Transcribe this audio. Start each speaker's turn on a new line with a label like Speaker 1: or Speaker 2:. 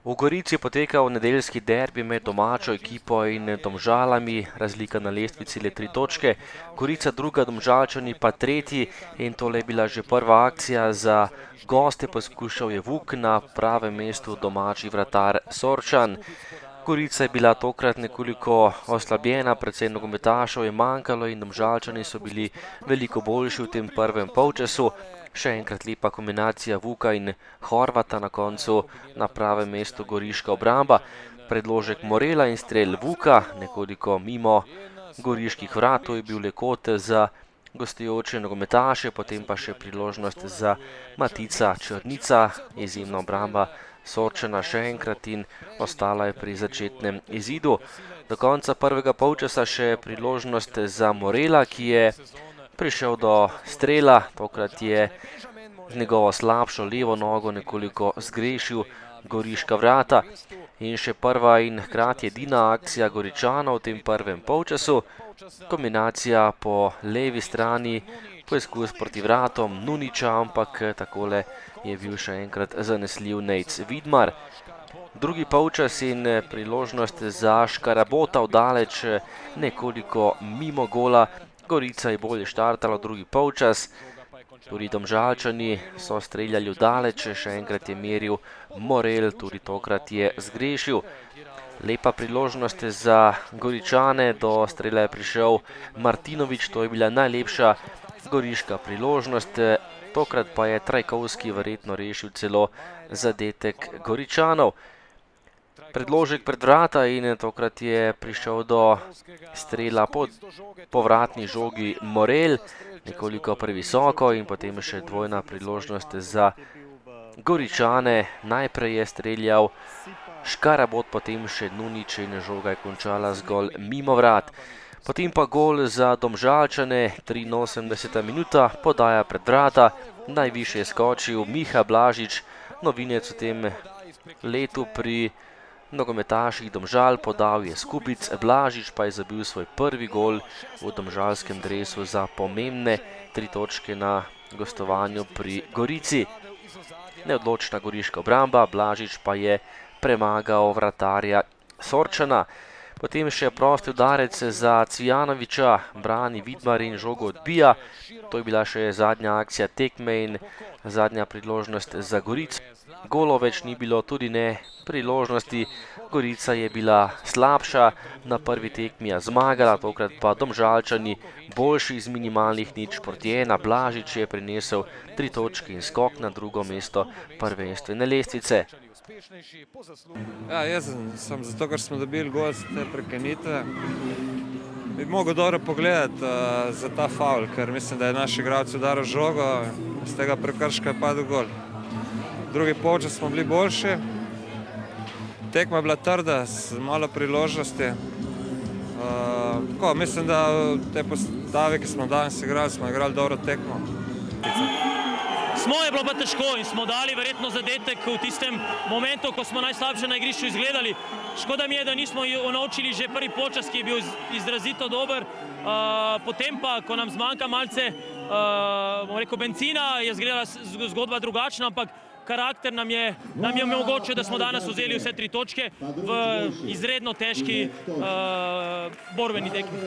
Speaker 1: V Gorici je potekal nedeljski derbi med domačo ekipo in Domžalami, razlika na lestvici le 3 točke. Gorica druga, Domžalčani pa tretji in tole je bila že prva akcija za goste, poskušal je Vuk, na pravem mestu domači vratar Sorčan. Gorica je bila tokrat nekoliko oslabljena, predvsem nogometašev je manjkalo in Domžalčani so bili veliko boljši v tem prvem polčasu. Še enkrat lepa kombinacija Vuka in Horvata, na koncu na pravem mestu goriška obramba. Predložek Morela in strel Vuka, nekoliko mimo goriških vrat, to je bil le kot za gostujoče nogometaše, potem pa še priložnost za Matica Črnica, izjemna obramba Sorčana še enkrat in ostala je pri začetnem izidu. Do konca prvega polčasa še priložnost za Morela, ki je prišel do strela, tokrat je z njegovo slabšo levo nogo nekoliko zgrešil goriška vrata. In še prva in hkrati edina akcija Goričanov v tem prvem polčasu. Kombinacija po levi strani, poizkus proti vratom Nuniča, ampak takole je bil še enkrat zanesljiv Nejc Vidmar. Drugi polčas in priložnost za Škarabota vdaleč, nekoliko mimo gola. Gorica je bolje štartala drugi polčas, tudi Domžalčani so streljali vdaleč, še enkrat je meril Morel, tudi tokrat je zgrešil. Lepa priložnost za Goričane, do strela je prišel Martinović, to je bila najlepša goriška priložnost, tokrat pa je Trajkovski verjetno rešil celo zadetek Goričanov. Predložek pred vrata in tokrat je prišel do strela po povratni žogi Morel, nekoliko previsoko in potem še dvojna priložnost za Goričane. Najprej je streljal Škarabot, potem še Nunič in žoga je končala zgolj mimo vrat. Potem pa gol za Domžalčane, 83. minuta, podaja pred vrata, najvišje je skočil Miha Blažič, novinec v tem letu pri nogometaših Domžal, podal je Skubic, Blažič pa je zabil svoj prvi gol v domžalskem dresu za pomembne 3 točke na gostovanju pri Gorici. Neodločna goriška obramba, Blažič pa je premagal vratarja Sorčana. Potem še prosti udarec za Cvijanovića, brani Vidmar in žogo odbija. To je bila še zadnja akcija tekme in zadnja priložnost za Gorico. Golov več ni bilo, tudi ne priložnosti. Gorica je bila slabša, na prvi tekmi je zmagala, tokrat pa Domžalčani boljši z minimalnih nič proti 1. Blažič je prinesel 3 točke in skok na drugo mesto prvenstvene lestvice.
Speaker 2: Ja, jezen sem zato, ker smo dobili gol z te prekinitve. Bi mogel dobro pogledati za ta faul, ker mislim, da je naš igralec udaril žogo, z tega prekrška je padel gol. Drugi polčas smo bili boljši, tekma je bila trda, z malo priložnosti. Mislim, da te postave, ki smo danes igrali, smo igrali dobro tekmo.
Speaker 3: Je bilo pa težko in smo dali verjetno zadetek v tistem momentu, ko smo najslabše na igrišču izgledali. Škoda mi je, da nismo unovčili že prvi polčas, ki je bil izrazito dober. Potem pa, ko nam zmanjka malce bencina, je izgledala zgodba drugačna, ampak karakter nam je omogočil, da smo danes vzeli vse 3 točke v izredno težki borbeni tekmi.